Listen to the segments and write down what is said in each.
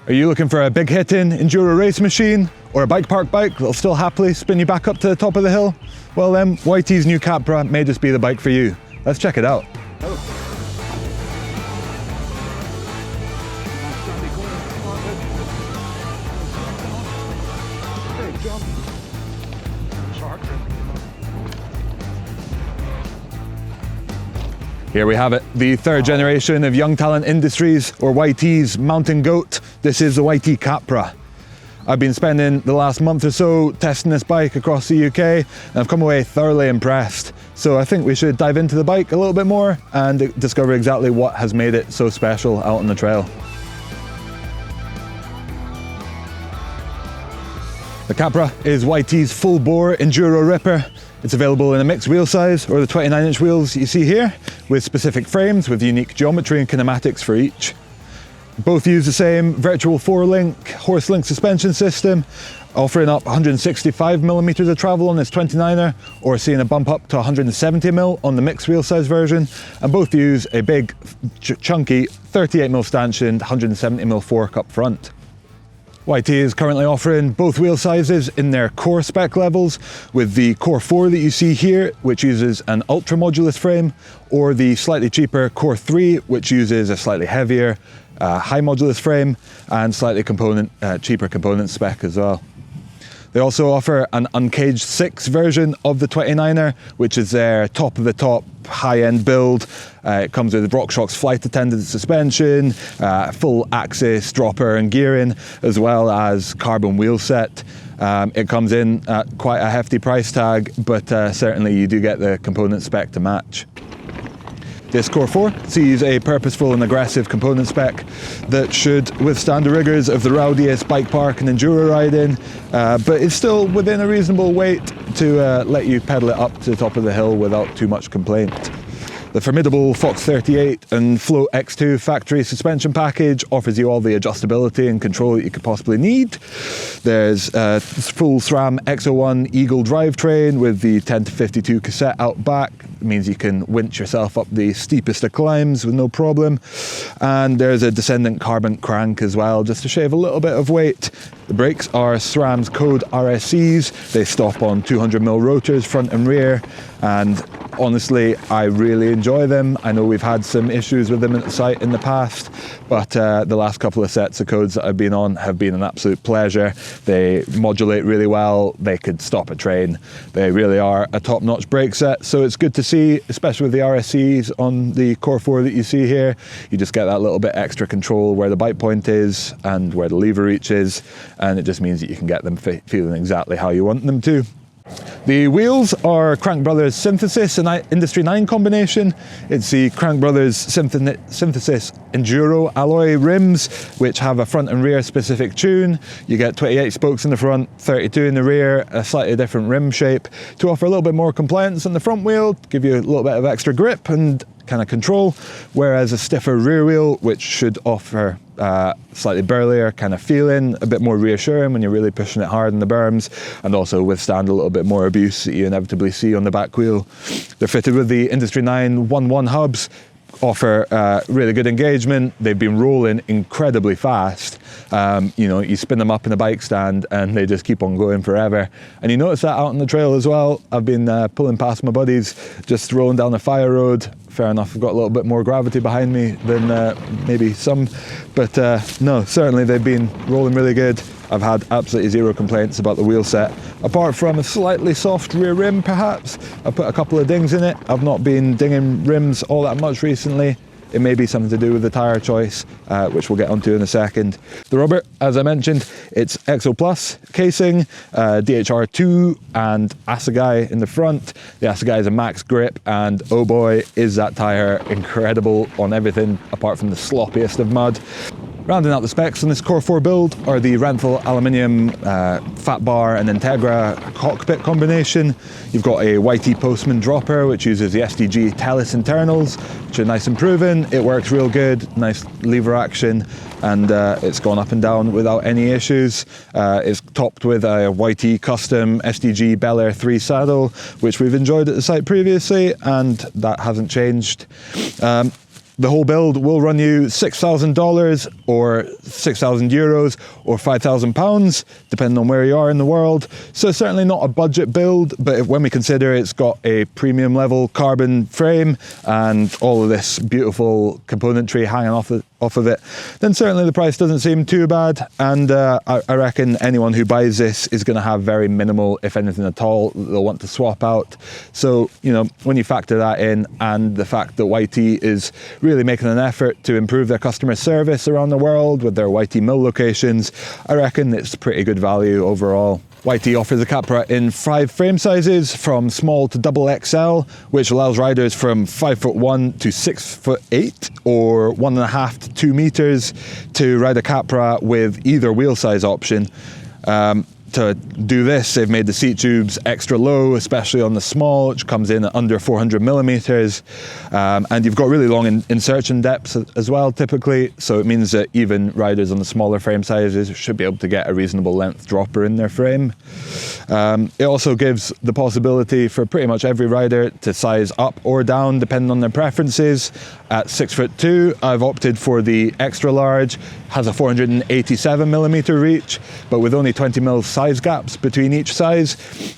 Are you looking for a big hitting enduro race machine or a bike park bike that'll still happily spin you back up to the top of the hill? Well then, YT's new Capra may just be the bike for you. Let's check it out. Here we have it, the third generation of Young Talent Industries, or YT's mountain goat. This is the YT Capra. I've been spending the last month or so testing this bike across the UK, and I've come away thoroughly impressed. So I think we should dive into the bike a little bit more and discover exactly what has made it so special out on the trail. The Capra is YT's full-bore enduro ripper. It's available in a mixed wheel size, or the 29-inch wheels you see here, with specific frames with unique geometry and kinematics for each. Both use the same virtual 4-link Horst Link suspension system, offering up 165mm of travel on this 29er, or seeing a bump up to 170mm on the mixed wheel size version, and both use a big, chunky 38mm stanchion, 170mm fork up front. YT is currently offering both wheel sizes in their core spec levels, with the Core 4 that you see here, which uses an ultra modulus frame, or the slightly cheaper Core 3, which uses a slightly heavier high modulus frame and slightly cheaper component spec as well. They also offer an uncaged 6 version of the 29er, which is their top of the top high-end build. It comes with RockShox flight attendant suspension, full axis dropper and gearing, as well as carbon wheel set. It comes in at quite a hefty price tag, but certainly you do get the component spec to match. This Core 4 sees a purposeful and aggressive component spec that should withstand the rigours of the rowdiest bike park and enduro riding, but it's still within a reasonable weight to let you pedal it up to the top of the hill without too much complaint. The formidable Fox 38 and Float X2 factory suspension package offers you all the adjustability and control that you could possibly need. There's a full SRAM X01 Eagle drivetrain with the 10-52 cassette out back. It means you can winch yourself up the steepest of climbs with no problem. And there's a descendant carbon crank as well, just to shave a little bit of weight. The brakes are SRAM's Code RSCs. They stop on 200mm rotors front and rear, and honestly, I really enjoy them. I know we've had some issues with them at the site in the past, but the last couple of sets of codes that I've been on have been an absolute pleasure. They modulate really well. They could stop a train. They really are a top-notch brake set, so it's good to see, especially with the RSCs on the Core 4 that you see here. You just get that little bit extra control where the bite point is and where the lever reach is, and it just means that you can get them feeling exactly how you want them to. The wheels are Crank Brothers Synthesis and Industry 9 combination. It's the Crank Brothers Synthesis Enduro alloy rims, which have a front and rear specific tune. You get 28 spokes in the front, 32 in the rear, a slightly different rim shape to offer a little bit more compliance on the front wheel, give you a little bit of extra grip and kind of control, whereas a stiffer rear wheel, which should offer slightly burlier kind of feeling, a bit more reassuring when you're really pushing it hard in the berms, and also withstand a little bit more abuse that you inevitably see on the back wheel. They're fitted with the Industry 9 1.1 hubs, offer really good engagement. They've been rolling incredibly fast. You know, you spin them up in a bike stand and they just keep on going forever. And you notice that out on the trail as well. I've been pulling past my buddies, just rolling down a fire road. Fair enough, I've got a little bit more gravity behind me than maybe some, but no, certainly they've been rolling really good. I've had absolutely zero complaints about the wheel set, apart from a slightly soft rear rim perhaps. I've put a couple of dings in it. I've not been dinging rims all that much recently. It may be something to do with the tyre choice, which we'll get onto in a second. The rubber, as I mentioned, it's Exo Plus casing, DHR2 and Assegai in the front. The Assegai is a max grip, and oh boy, is that tyre incredible on everything apart from the sloppiest of mud. Rounding out the specs on this Core 4 build are the Renthal aluminium fat bar and Integra cockpit combination. You've got a YT Postman dropper, which uses the SDG Telus internals, which are nice and proven. It works real good, nice lever action, and it's gone up and down without any issues. It's topped with a YT custom SDG Bel Air 3 saddle, which we've enjoyed at the site previously, and that hasn't changed. The whole build will run you $6,000 or 6,000 euros or £5,000, depending on where you are in the world. So certainly not a budget build, but when we consider it's got a premium level carbon frame and all of this beautiful componentry hanging off of it, then certainly the price doesn't seem too bad. And I reckon anyone who buys this is going to have very minimal, if anything at all, they'll want to swap out. So, you know, when you factor that in and the fact that YT is really making an effort to improve their customer service around the world with their YT mill locations, I reckon it's pretty good value overall. YT offers a Capra in 5 frame sizes, from small to double XL, which allows riders from 5'1" to 6'8", or 1.5 to 2 meters to ride a Capra with either wheel size option. To do this, they've made the seat tubes extra low, especially on the small, which comes in at under 400 millimeters. And you've got really long insertion depths as well, typically. So it means that even riders on the smaller frame sizes should be able to get a reasonable length dropper in their frame. It also gives the possibility for pretty much every rider to size up or down, depending on their preferences. At 6'2", I've opted for the extra large, has a 487 millimeter reach, but with only 20 mil size gaps between each size,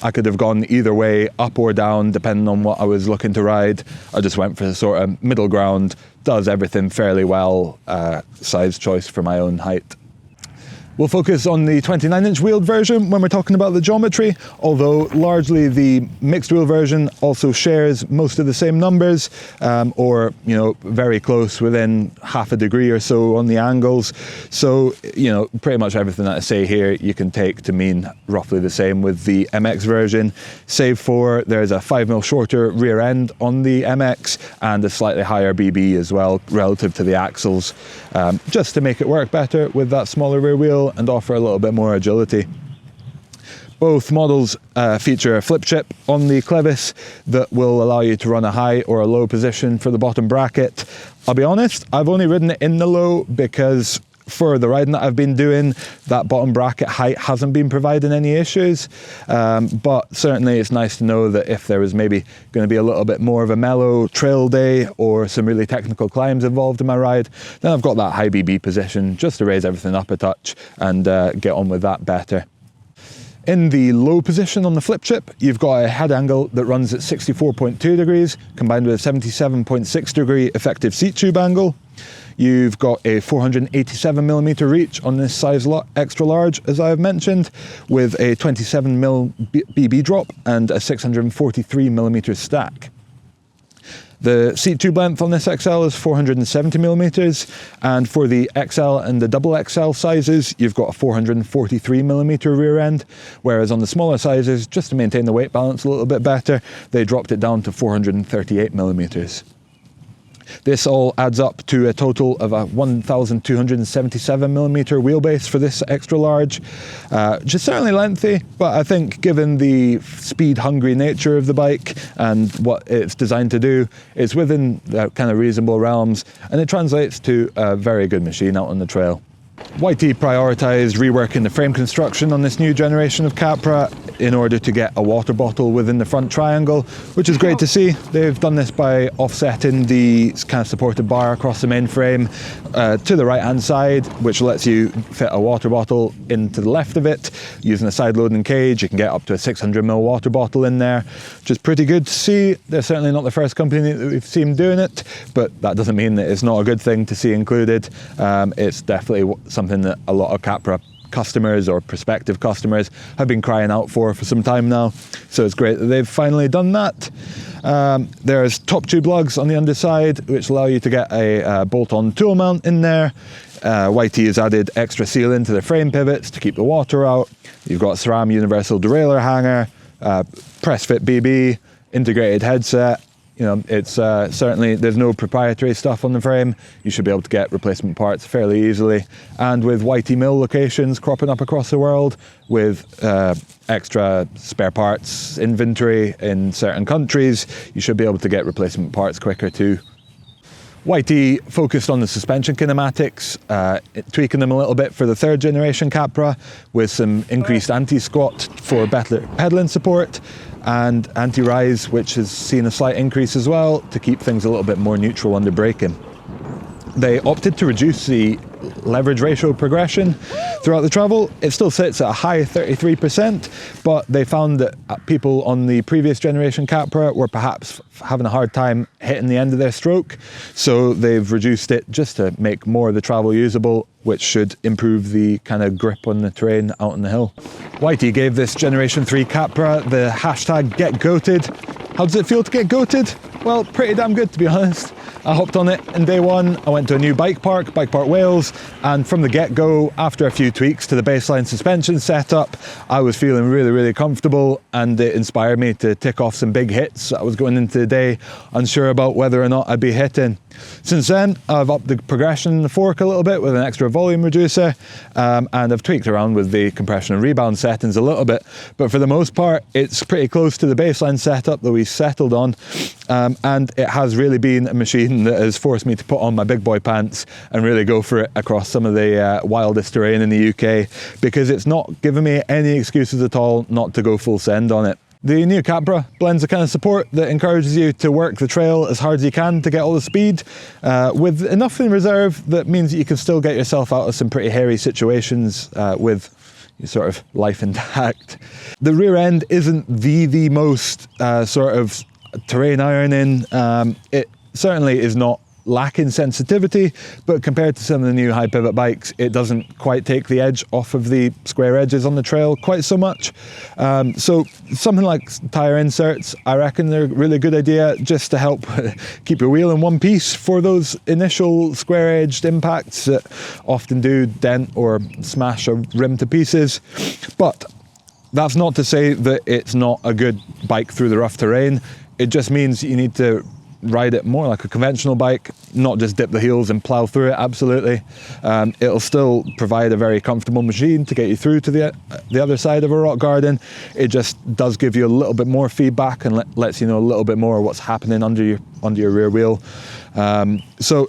I could have gone either way, up or down, depending on what I was looking to ride. I just went for the sort of middle ground, does everything fairly well, size choice for my own height. We'll focus on the 29-inch wheeled version when we're talking about the geometry, although largely the mixed wheel version also shares most of the same numbers, or, you know, very close, within half a degree or so on the angles. So, you know, pretty much everything that I say here you can take to mean roughly the same with the MX version, save for there's a 5mm shorter rear end on the MX and a slightly higher BB as well relative to the axles, just to make it work better with that smaller rear wheel and offer a little bit more agility. Both models feature a flip chip on the clevis that will allow you to run a high or a low position for the bottom bracket. I'll be honest, I've only ridden it in the low because for the riding that I've been doing, that bottom bracket height hasn't been providing any issues. But certainly it's nice to know that if there was maybe going to be a little bit more of a mellow trail day or some really technical climbs involved in my ride, then I've got that high BB position just to raise everything up a touch and get on with that better. In the low position on the flip chip, you've got a head angle that runs at 64.2 degrees, combined with a 77.6 degree effective seat tube angle. You've got a 487 millimeter reach on this size extra large, as I have mentioned, with a 27 mil BB drop and a 643 millimeter stack. The seat tube length on this XL is 470 millimeters, and for the XL and the double XL sizes, you've got a 443 millimeter rear end, whereas on the smaller sizes, just to maintain the weight balance a little bit better, they dropped it down to 438 millimeters. This all adds up to a total of a 1,277 millimeter wheelbase for this extra large, which is certainly lengthy, but I think given the speed hungry nature of the bike and what it's designed to do, it's within the kind of reasonable realms, and it translates to a very good machine out on the trail. YT prioritised reworking the frame construction on this new generation of Capra in order to get a water bottle within the front triangle, which is great to see. They've done this by offsetting the kind of supported bar across the main frame to the right hand side, which lets you fit a water bottle into the left of it. Using a side loading cage, you can get up to a 600 ml water bottle in there, which is pretty good to see. They're certainly not the first company that we've seen doing it, but that doesn't mean that it's not a good thing to see included. It's definitely something that a lot of Capra customers or prospective customers have been crying out for some time now, so it's great that they've finally done that. There's top tube lugs on the underside which allow you to get a bolt-on tool mount in there. YT has added extra sealing to the frame pivots to keep the water out. You've got SRAM universal derailleur hanger, press fit BB, integrated headset. You know, it's certainly, there's no proprietary stuff on the frame. You should be able to get replacement parts fairly easily. And with YT mill locations cropping up across the world, with extra spare parts inventory in certain countries, you should be able to get replacement parts quicker too. YT focused on the suspension kinematics, tweaking them a little bit for the third generation Capra, with some increased anti-squat for better pedaling support, and anti-rise, which has seen a slight increase as well to keep things a little bit more neutral under braking. They opted to reduce the leverage ratio progression throughout the travel. It still sits at a high 33%, but they found that people on the previous generation Capra were perhaps having a hard time hitting the end of their stroke. So they've reduced it just to make more of the travel usable, which should improve the kind of grip on the terrain out on the hill. YT gave this Generation 3 Capra the hashtag #GetGoated. How does it feel to get goated? Well, pretty damn good, to be honest. I hopped on it in day one. I went to a new bike park Wales, and from the get-go, after a few tweaks to the baseline suspension setup, I was feeling really, really comfortable, and it inspired me to tick off some big hits. I was going into the day unsure about whether or not I'd be hitting. Since then, I've upped the progression in the fork a little bit with an extra volume reducer, and I've tweaked around with the compression and rebound settings a little bit, but for the most part, it's pretty close to the baseline setup that we settled on, and it has really been a machine that has forced me to put on my big boy pants and really go for it across some of the wildest terrain in the UK, because it's not giving me any excuses at all not to go full send on it. The new Capra blends the kind of support that encourages you to work the trail as hard as you can to get all the speed, with enough in reserve that means that you can still get yourself out of some pretty hairy situations with your sort of life intact. The rear end isn't the most sort of terrain ironing. It certainly is not lacking sensitivity, but compared to some of the new high pivot bikes, it doesn't quite take the edge off of the square edges on the trail quite so much. So something like tyre inserts, I reckon they're a really good idea just to help keep your wheel in one piece for those initial square edged impacts that often do dent or smash a rim to pieces. But that's not to say that it's not a good bike through the rough terrain. It just means you need to ride it more like a conventional bike, not just dip the heels and plow through it. Absolutely. It'll still provide a very comfortable machine to get you through to the other side of a rock garden. It just does give you a little bit more feedback and lets you know a little bit more what's happening under your rear wheel. So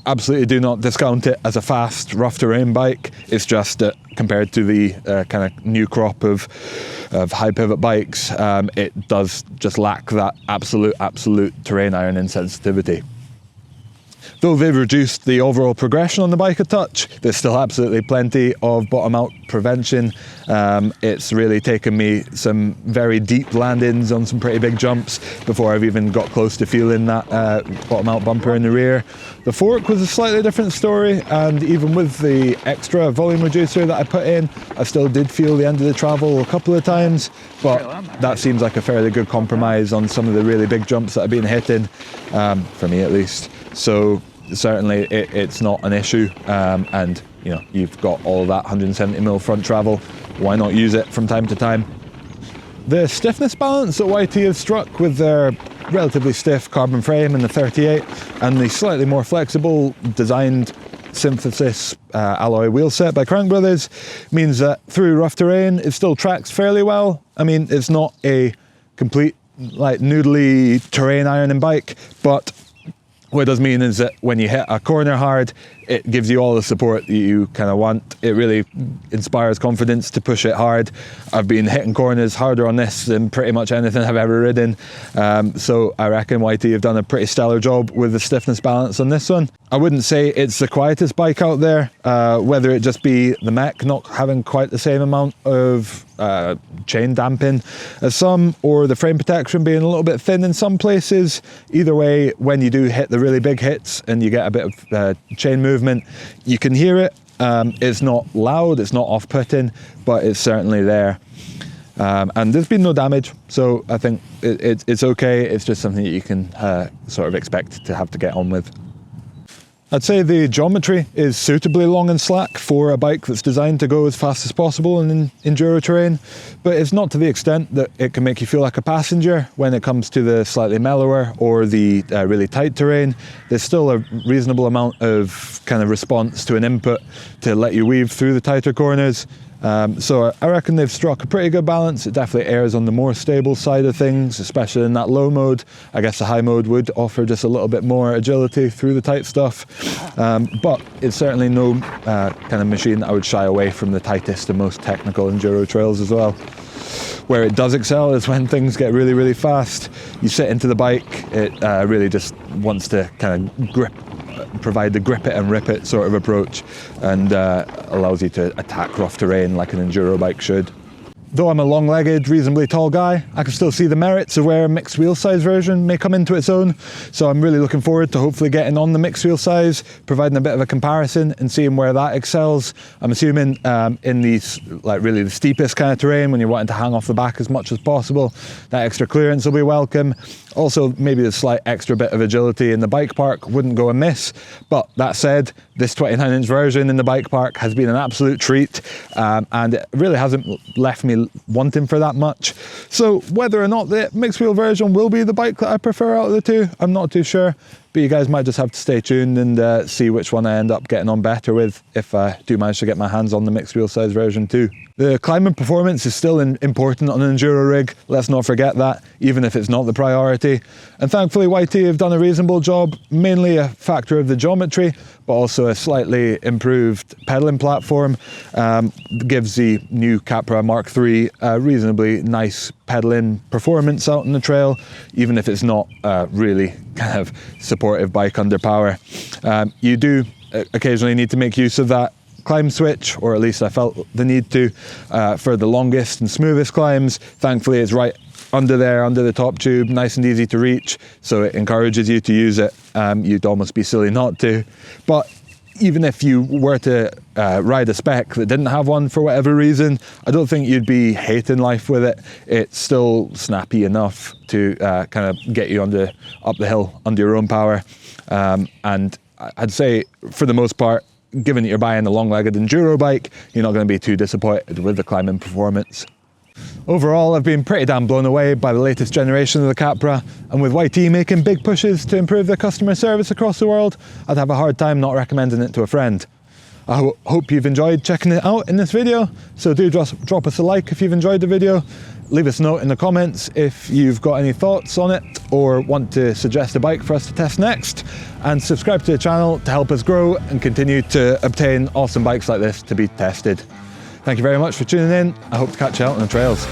absolutely do not discount it as a fast rough terrain bike. It's just that compared to the kind of new crop of high pivot bikes, it does just lack that absolute terrain ironing sensitivity. Though they've reduced the overall progression on the bike a touch, there's still absolutely plenty of bottom out prevention. It's really taken me some very deep landings on some pretty big jumps before I've even got close to feeling that bottom out bumper in the rear. The fork was a slightly different story, and even with the extra volume reducer that I put in, I still did feel the end of the travel a couple of times, but that seems like a fairly good compromise on some of the really big jumps that I've been hitting, for me at least. So certainly it's not an issue, and you know, you've got all that 170mm front travel, why not use it from time to time? The stiffness balance that YT have struck with their relatively stiff carbon frame in the 38 and the slightly more flexible designed synthesis alloy wheel set by Crank Brothers means that through rough terrain it still tracks fairly well. I mean, it's not a complete like noodly terrain ironing bike, but what it does mean is that when you hit a corner hard, it gives you all the support that you kind of want. It really inspires confidence to push it hard. I've been hitting corners harder on this than pretty much anything I've ever ridden. So I reckon YT have done a pretty stellar job with the stiffness balance on this one. I wouldn't say it's the quietest bike out there, whether it just be the mech not having quite the same amount of chain damping as some, or the frame protection being a little bit thin in some places. Either way, when you do hit the really big hits and you get a bit of chain movement, you can hear it. It's not loud, it's not off-putting, but it's certainly there. And there's been no damage, so I think it's okay. It's just something that you can sort of expect to have to get on with. I'd say the geometry is suitably long and slack for a bike that's designed to go as fast as possible in enduro terrain, but it's not to the extent that it can make you feel like a passenger when it comes to the slightly mellower or the really tight terrain. There's still a reasonable amount of kind of response to an input to let you weave through the tighter corners. So I reckon they've struck a pretty good balance. It definitely errs on the more stable side of things, especially in that low mode. I guess the high mode would offer just a little bit more agility through the tight stuff. But it's certainly no kind of machine that I would shy away from the tightest and most technical enduro trails as well. Where it does excel is when things get really, really fast. You sit into the bike, it really just wants to kind of grip provide the grip it and rip it sort of approach, and allows you to attack rough terrain like an enduro bike should. Though I'm a long-legged, reasonably tall guy, I can still see the merits of where a mixed wheel size version may come into its own. So I'm really looking forward to hopefully getting on the mixed wheel size, providing a bit of a comparison and seeing where that excels. I'm assuming in these, like really the steepest kind of terrain, when you're wanting to hang off the back as much as possible, that extra clearance will be welcome. Also, maybe the slight extra bit of agility in the bike park wouldn't go amiss. But that said, this 29-inch version in the bike park has been an absolute treat, and it really hasn't left me wanting for that much. So whether or not the mixed wheel version will be the bike that I prefer out of the two, I'm not too sure. But you guys might just have to stay tuned and see which one I end up getting on better with if I do manage to get my hands on the mixed wheel size version too. The climbing performance is still important on an enduro rig, let's not forget that, even if it's not the priority. And thankfully YT have done a reasonable job, mainly a factor of the geometry, but also a slightly improved pedaling platform. Gives the new Capra MK3 a reasonably nice pedaling performance out on the trail, even if it's not really kind of supportive bike under power. You do occasionally need to make use of that climb switch, or at least I felt the need to, for the longest and smoothest climbs. Thankfully it's right under there, under the top tube, nice and easy to reach, so it encourages you to use it. You'd almost be silly not to. But even if you were to ride a Spec that didn't have one for whatever reason, I don't think you'd be hating life with it. It's still snappy enough to kind of get you up the hill under your own power. And I'd say for the most part, given that you're buying a long-legged enduro bike, you're not going to be too disappointed with the climbing performance. Overall, I've been pretty damn blown away by the latest generation of the Capra, and with YT making big pushes to improve their customer service across the world, I'd have a hard time not recommending it to a friend. I hope you've enjoyed checking it out in this video, so do drop us a like if you've enjoyed the video. Leave us a note in the comments if you've got any thoughts on it or want to suggest a bike for us to test next, and subscribe to the channel to help us grow and continue to obtain awesome bikes like this to be tested. Thank you very much for tuning in. I hope to catch you out on the trails.